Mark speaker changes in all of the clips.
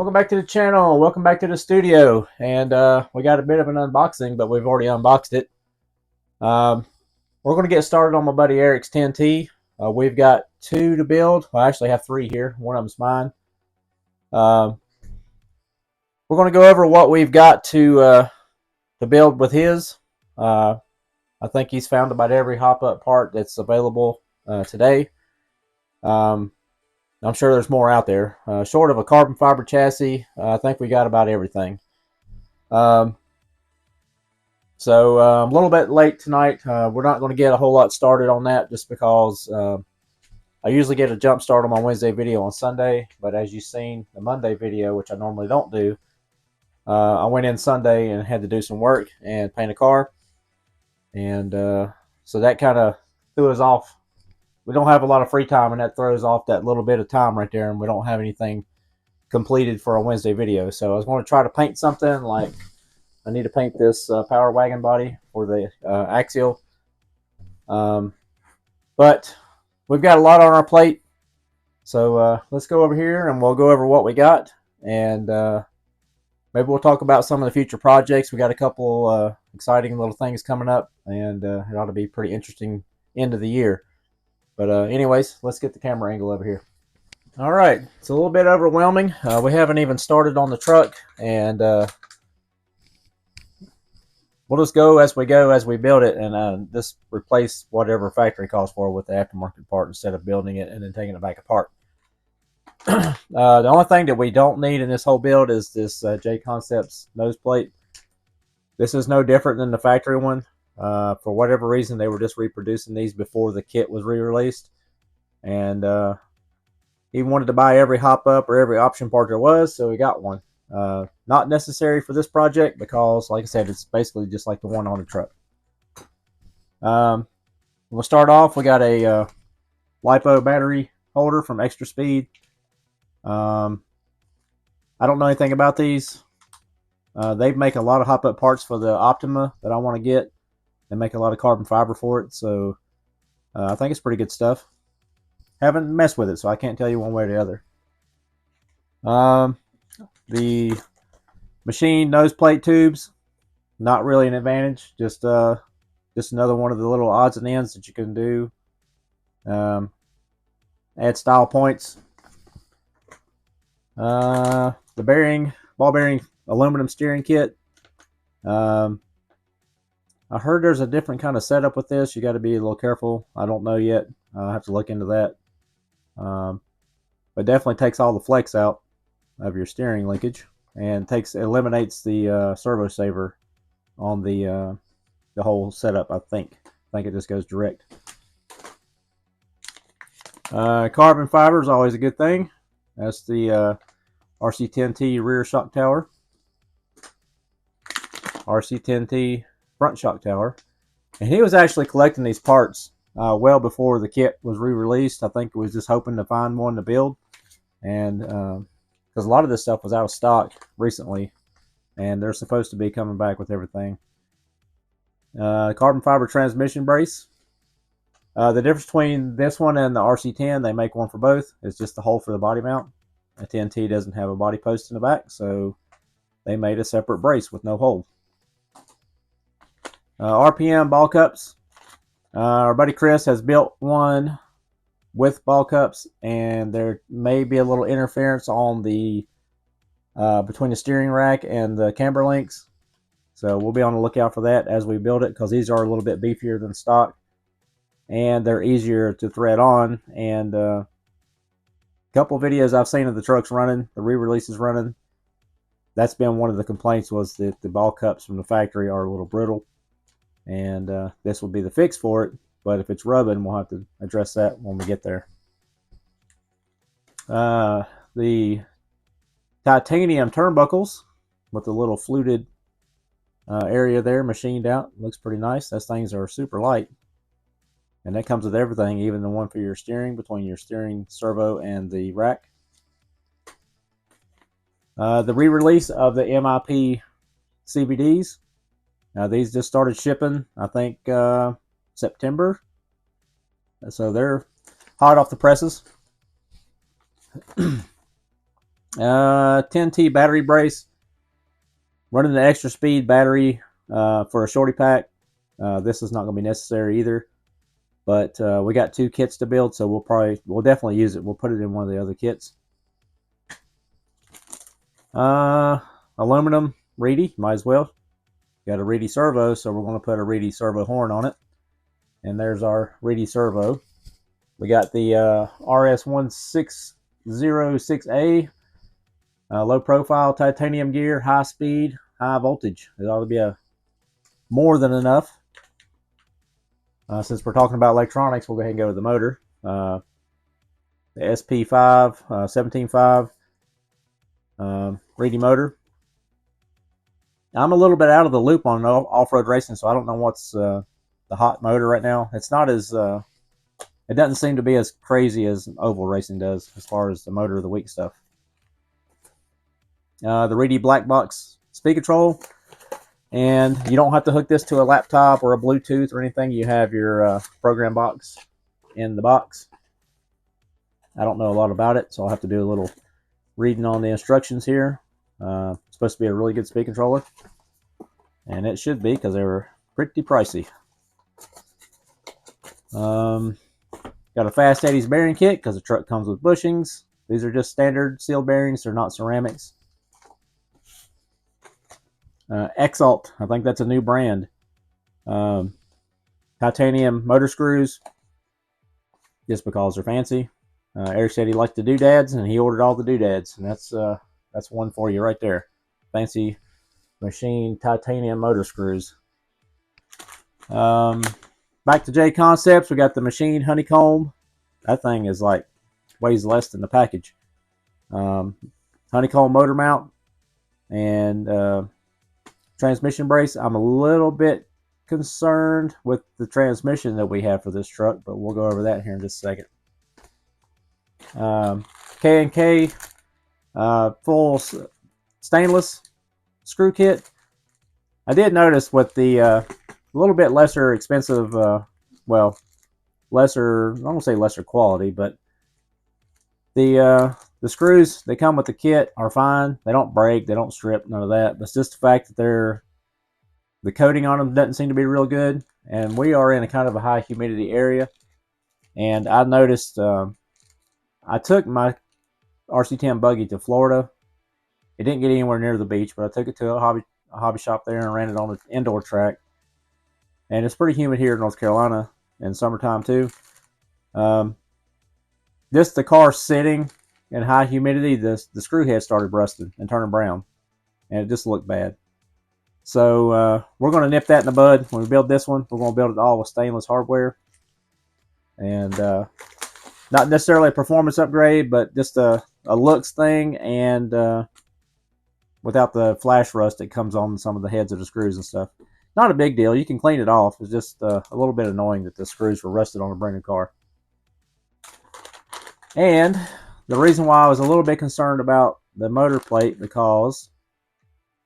Speaker 1: Welcome back to the channel. Welcome back to the studio. And we got a bit of an unboxing, but we've already unboxed it. We're going to get started on my buddy Eric's 10T. We've got two to build. Well, I actually have three here. One of them's mine. We're going to go over what we've got to build with his. I think he's found about every hop-up part that's available today. I'm sure there's more out there. Short of a carbon fiber chassis, I think we got about everything. So I'm a little bit late tonight. We're not going to get a whole lot started on that just because I usually get a jump start on my Wednesday video on Sunday. But as you've seen, the Monday video, which I normally don't do, I went in Sunday and had to do some work and paint a car. And so that kind of threw us off. We don't have a lot of free time, and that throws off that little bit of time right there, and we don't have anything completed for a Wednesday video. So I was going to try to paint something, like I need to paint this power wagon body for the axial. But we've got a lot on our plate, so let's go over here and we'll go over what we got, and maybe we'll talk about some of the future projects. We got a couple exciting little things coming up, and it ought to be pretty interesting end of the year. But anyways, let's get the camera angle over here. All right, it's a little bit overwhelming. We haven't even started on the truck, and we'll just go as we build it, and just replace whatever factory calls for with the aftermarket part instead of building it and then taking it back apart. The only thing that we don't need in this whole build is this J Concepts nose plate. This is no different than the factory one. For whatever reason, they were just reproducing these before the kit was re-released, and he wanted to buy every hop-up or every option part there was, so he got one. Not necessary for this project because, like I said, it's basically just like the one on the truck. We'll start off. We got a LiPo battery holder from Extra Speed. I don't know anything about these. They make a lot of hop-up parts for the Optima that I want to get. They make a lot of carbon fiber for it, so I think it's pretty good stuff. Haven't messed with it, so I can't tell you one way or the other. The machine nose plate tubes, not really an advantage. Just another one of the little odds and ends that you can do. Add style points. The ball bearing aluminum steering kit. I heard there's a different kind of setup with this. You got to be a little careful. I don't know yet. I'll have to look into that. But definitely takes all the flex out of your steering linkage and eliminates the servo saver on the whole setup. I think it just goes direct. Carbon fiber is always a good thing. That's the RC10T rear shock tower. RC10T front shock tower, and he was actually collecting these parts well before the kit was re-released. I think he was just hoping to find one to build, and because a lot of this stuff was out of stock recently, and they're supposed to be coming back with everything. Carbon fiber transmission brace. The difference between this one and the RC10, they make one for both. It's just the hole for the body mount. The 10T doesn't have a body post in the back, so they made a separate brace with no hole. RPM ball cups. Our buddy Chris has built one with ball cups, and there may be a little interference on the between the steering rack and the camber links. So we'll be on the lookout for that as we build it, because these are a little bit beefier than stock, and they're easier to thread on. And a couple of videos I've seen of the trucks running, the re-releases running, that's been one of the complaints, was that the ball cups from the factory are a little brittle. And this will be the fix for it, but if it's rubbing, we'll have to address that when we get there. The titanium turnbuckles with the little fluted area there machined out, looks pretty nice. Those things are super light, and that comes with everything, even the one for your steering, between your steering servo and the rack. The re-release of the MIP CVDs. Now these just started shipping, I think, September. So they're hot off the presses. 10T battery brace. Running the extra speed battery for a shorty pack. This is not going to be necessary either. But we got 2 kits to build, so we'll definitely use it. We'll put it in one of the other kits. Aluminum reedy, might as well. Got a reedy servo, so we're going to put a reedy servo horn on it. And there's our reedy servo. We got the RS1606A, low profile titanium gear, high speed, high voltage. It ought to be more than enough. Since we're talking about electronics, we'll go ahead and go with the motor. The SP5 175 reedy motor. I'm a little bit out of the loop on off-road racing, so I don't know what's the hot motor right now. It's not as it doesn't seem to be as crazy as oval racing does as far as the motor of the week stuff. The reedy black box speed control, and you don't have to hook this to a laptop or a Bluetooth or anything. You have your program box in the box. I don't know a lot about it, so I'll have to do a little reading on the instructions here. It's supposed to be a really good speed controller, and it should be because they were pretty pricey. Got a Fast Eddie's bearing kit because the truck comes with bushings. These are just standard sealed bearings. They're not ceramics. Exalt, I think that's a new brand. Titanium motor screws, just because they're fancy. Eric said he liked the doodads, and he ordered all the doodads, and that's one for you right there. Fancy machine titanium motor screws. Back to J Concepts, we got the machine honeycomb. That thing is like weighs less than the package. Honeycomb motor mount and transmission brace. I'm a little bit concerned with the transmission that we have for this truck, but we'll go over that here in just a second. K&K full stainless screw kit. I did notice with the a little bit lesser expensive, lesser, I don't say lesser quality, but the screws they come with the kit are fine. They don't break, they don't strip, none of that. But it's just the fact that the coating on them doesn't seem to be real good. And we are in a kind of a high humidity area. And I noticed I took my RC10 buggy to Florida. It didn't get anywhere near the beach, but I took it to a hobby shop there and ran it on the indoor track. And it's pretty humid here in North Carolina in summertime too. Just the car sitting in high humidity, the screw head started rusting and turning brown, and it just looked bad. So we're going to nip that in the bud when we build this one. We're going to build it all with stainless hardware, and not necessarily a performance upgrade, but just a looks thing, and without the flash rust that comes on some of the heads of the screws and stuff. Not a big deal. You can clean it off. It's just a little bit annoying that the screws were rusted on a brand new car. And the reason why I was a little bit concerned about the motor plate, because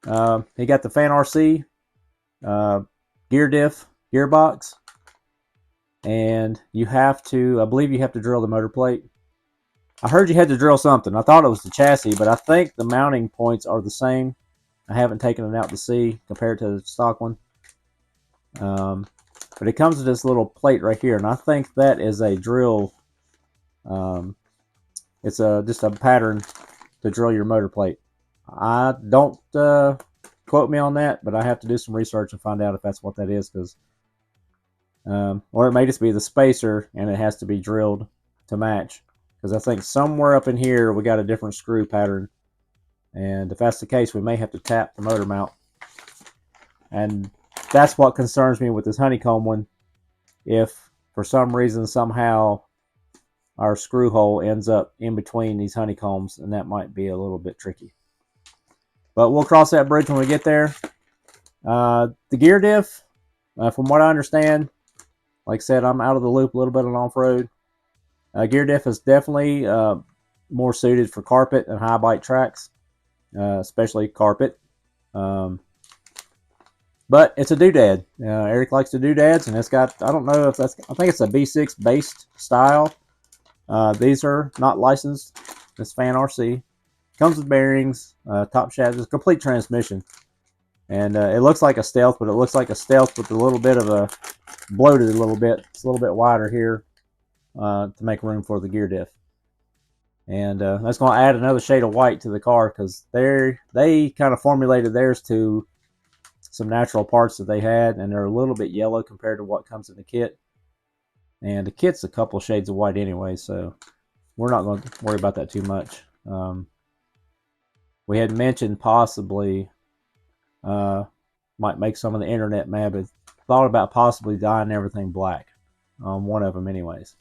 Speaker 1: he got the Fan RC gear diff gearbox, and you have to, I believe you have to drill the motor plate. I heard you had to drill something. I thought it was the chassis, but I think the mounting points are the same. I haven't taken it out to see compared to the stock one. But it comes with this little plate right here, and I think that is a drill. It's just a pattern to drill your motor plate. I don't quote me on that, but I have to do some research and find out if that's what that is, because or it may just be the spacer and it has to be drilled to match, because I think somewhere up in here we got a different screw pattern, and if that's the case, we may have to tap the motor mount. And that's what concerns me with this honeycomb one. If for some reason somehow our screw hole ends up in between these honeycombs, and that might be a little bit tricky. But we'll cross that bridge when we get there. The gear diff, from what I understand, like I said, I'm out of the loop a little bit on off-road. Gear diff is definitely more suited for carpet and high bite tracks, especially carpet. But it's a doodad. Eric likes the doodads, and it's got, I don't know if that's, I think it's a B6 based style. These are not licensed. It's Fan RC. Comes with bearings, top shaft, it's a complete transmission. And it looks like a Stealth, but it looks like a Stealth with a little bit of a bloated a little bit. It's a little bit wider here to make room for the gear diff. And that's going to add another shade of white to the car because they kind of formulated theirs to some natural parts that they had, and they're a little bit yellow compared to what comes in the kit. And the kit's a couple shades of white anyway, so we're not going to worry about that too much. We had mentioned possibly might make some of the internet mad, but thought about possibly dyeing everything black on one of them anyways.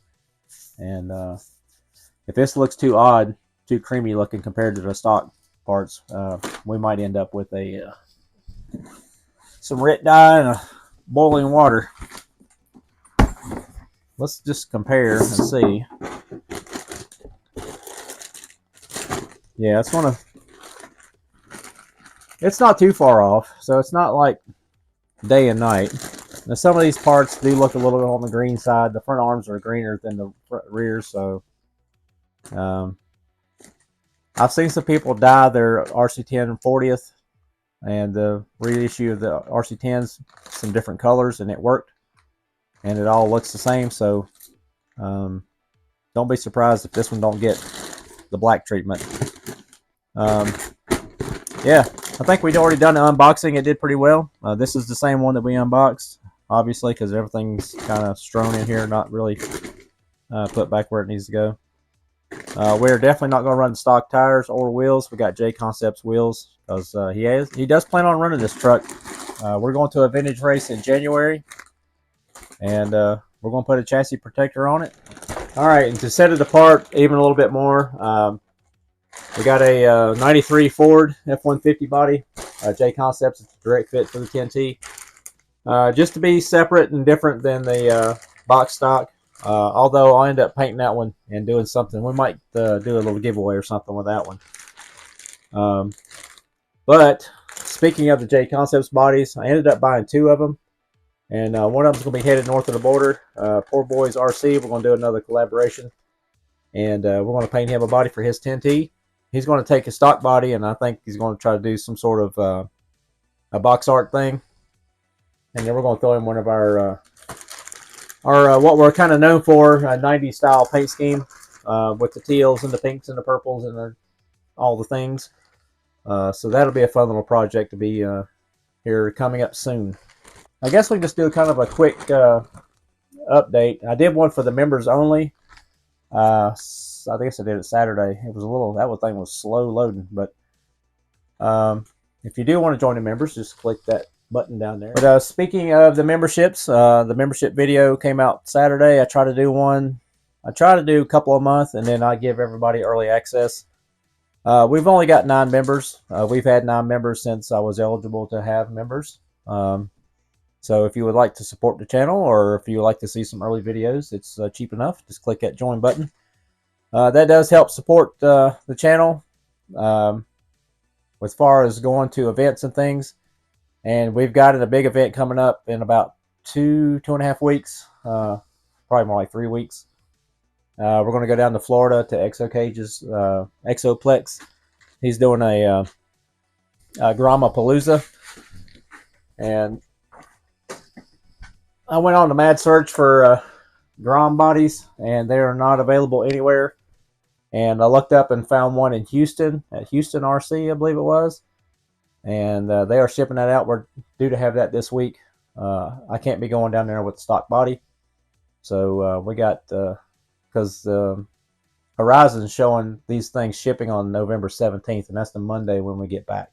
Speaker 1: And if this looks too odd, too creamy looking compared to the stock parts, we might end up with a some red dye and boiling water. Let's just compare and see. Yeah, it's not too far off, so it's not like day and night. Now some of these parts do look a little bit on the green side. The front arms are greener than the rear, so I've seen some people dye their RC10 40th and the reissue of the RC10s some different colors, and it worked, and it all looks the same. So don't be surprised if this one don't get the black treatment. Yeah, I think we'd already done the unboxing. It did pretty well. This is the same one that we unboxed, obviously, because everything's kind of strewn in here, not really put back where it needs to go. We're definitely not going to run stock tires or wheels. We got J Concepts wheels because he does plan on running this truck. We're going to a vintage race in January, and we're going to put a chassis protector on it. All right, and to set it apart even a little bit more, we got a 93 Ford F-150 body. J Concepts, it's a direct fit for the 10T. Just to be separate and different than the box stock. Although I'll end up painting that one and doing something. We might do a little giveaway or something with that one. But speaking of the J Concepts bodies, I ended up buying two of them. And one of them's going to be headed north of the border. Poor Boys RC, we're going to do another collaboration. And we're going to paint him a body for his 10T. He's going to take his stock body, and I think he's going to try to do some sort of a box art thing. And then we're going to throw in one of our what we're kind of known for, a 90s style paint scheme with the teals and the pinks and the purples and all the things. So that'll be a fun little project to be here coming up soon. I guess we can just do kind of a quick update. I did one for the members only. I guess I did it Saturday. It was that thing was slow loading, but if you do want to join the members, just click that button down there. But speaking of the memberships, the membership video came out Saturday. I try to do a couple a month, and then I give everybody early access. We've only got 9 members. We've had 9 members since I was eligible to have members. So if you would like to support the channel, or if you would like to see some early videos, it's cheap enough. Just click that join button. That does help support the channel as far as going to events and things. And we've got a big event coming up in about 2.5 weeks, probably more like 3 weeks. We're going to go down to Florida to Exo Cage's Exoplex. He's doing a Grama Palooza, and I went on a mad search for Grom bodies, and they are not available anywhere. And I looked up and found one in Houston, at Houston RC, I believe it was. And they are shipping that out. We're due to have that this week. I can't be going down there with the stock body. So we got, because Horizon's showing these things shipping on November 17th, and that's the Monday when we get back.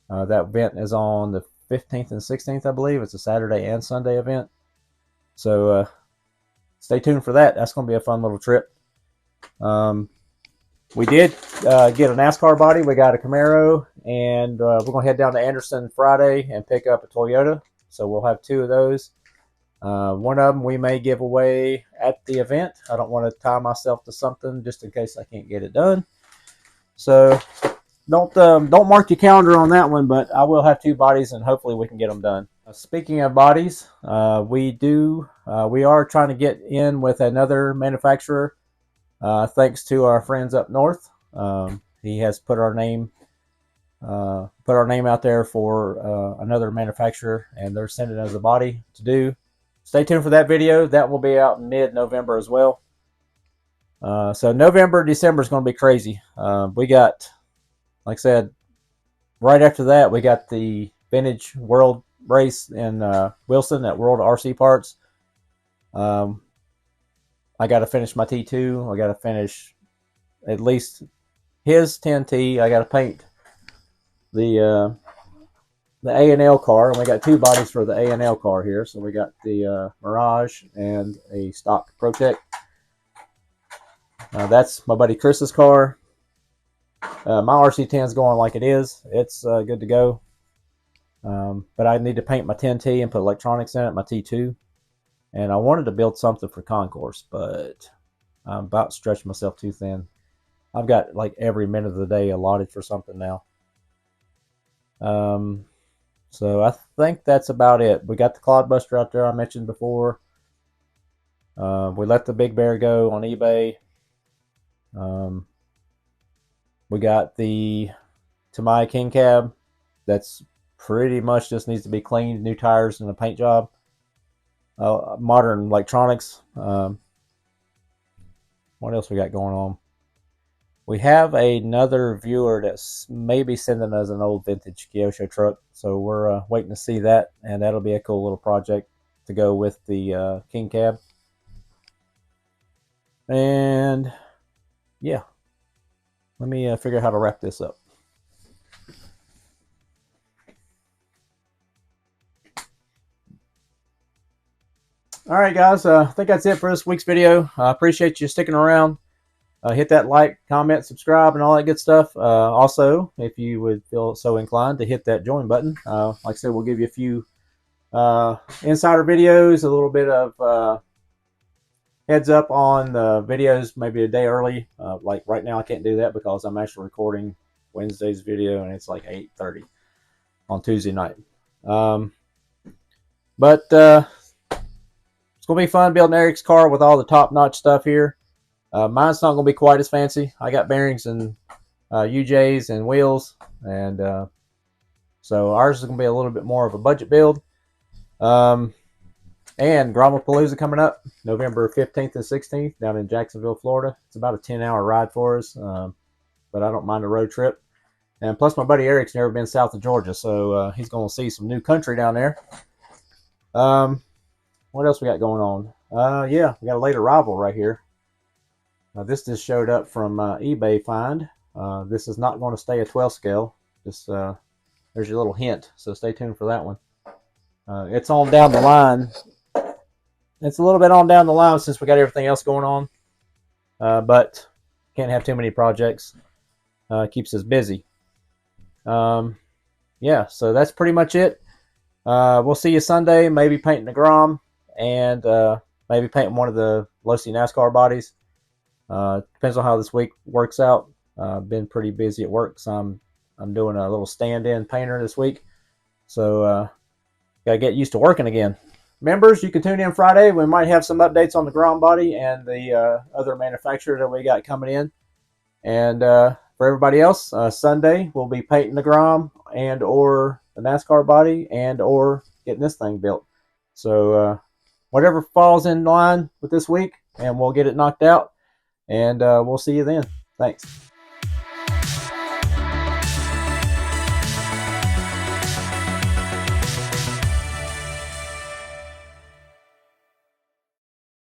Speaker 1: That event is on the 15th and 16th, I believe. It's a Saturday and Sunday event. So stay tuned for that. That's going to be a fun little trip. We did get a NASCAR body. We got a Camaro, and we're going to head down to Anderson Friday and pick up a Toyota. So we'll have 2 of those. One of them we may give away at the event. I don't want to tie myself to something just in case I can't get it done. So don't mark your calendar on that one, but I will have 2 bodies, and hopefully we can get them done. Speaking of bodies, we are trying to get in with another manufacturer, thanks to our friends up north. He has put our name out there for another manufacturer, and they're sending us a body to do. Stay tuned for that video. That will be out in mid-November as well. So November, December is going to be crazy. We got, like I said, right after that, we got the Vintage World Race in Wilson at World RC Parts. I got to finish my T2. I got to finish at least his 10T. I got to paint the A&L car, and we got two bodies for the A&L car here. So we got the Mirage and a stock Protec. That's my buddy Chris's car. My RC10 is going like it is. It's good to go. But I need to paint my 10T and put electronics in it, my T2. And I wanted to build something for Concourse, but I'm about to stretch myself too thin. I've got like every minute of the day allotted for something now. So I think that's about it. We got the Clodbuster out there I mentioned before. We let the Big Bear go on eBay. We got the Tamiya King Cab. That's pretty much just needs to be cleaned, new tires and a paint job. Modern electronics. What else we got going on? We have another viewer that's maybe sending us an old vintage Kyosho truck, so we're waiting to see that, and that'll be a cool little project to go with the King Cab. And yeah, let me figure out how to wrap this up. Alright guys, I think that's it for this week's video. I appreciate you sticking around. Hit that like, comment, subscribe, and all that good stuff. Also, if you would feel so inclined to hit that join button. Like I said, we'll give you a few insider videos, a little bit of heads up on the videos maybe a day early. Like right now I can't do that because I'm actually recording Wednesday's video, and it's like 8:30 on Tuesday night. But it's going to be fun building Eric's car with all the top-notch stuff here. Mine's not going to be quite as fancy. I got bearings and UJs and wheels, and so ours is going to be a little bit more of a budget build. And Gromapalooza coming up November 15th and 16th down in Jacksonville, Florida. It's about a 10-hour ride for us, but I don't mind a road trip. And plus, my buddy Eric's never been south of Georgia, so he's going to see some new country down there. What else we got going on? Yeah, we got a late arrival right here. This just showed up from eBay find. This is not going to stay a 12 scale. Just there's your little hint, so stay tuned for that one. It's on down the line. It's a little bit on down the line since we got everything else going on. But can't have too many projects. Keeps us busy. Yeah, so that's pretty much it. We'll see you Sunday, maybe painting the Grom, and maybe painting one of the Losi NASCAR bodies. Depends on how this week works out. Been pretty busy at work, so I'm doing a little stand-in painter this week. So gotta get used to working again. Members, you can tune in Friday. We might have some updates on the Grom body and the other manufacturer that we got coming in. And for everybody else, Sunday we'll be painting the Grom and or the NASCAR body and or getting this thing built. So whatever falls in line with this week, and we'll get it knocked out. And we'll see you then. Thanks.